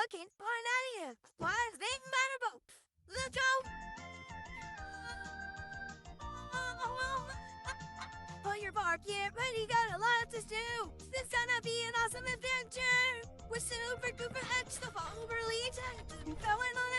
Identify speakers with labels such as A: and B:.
A: looking for an idea. Why is big matter boat? Let's go. Pull your bar, get ready, got a lot to do. This gonna be an awesome adventure. We're super duper extra overly excited. Going on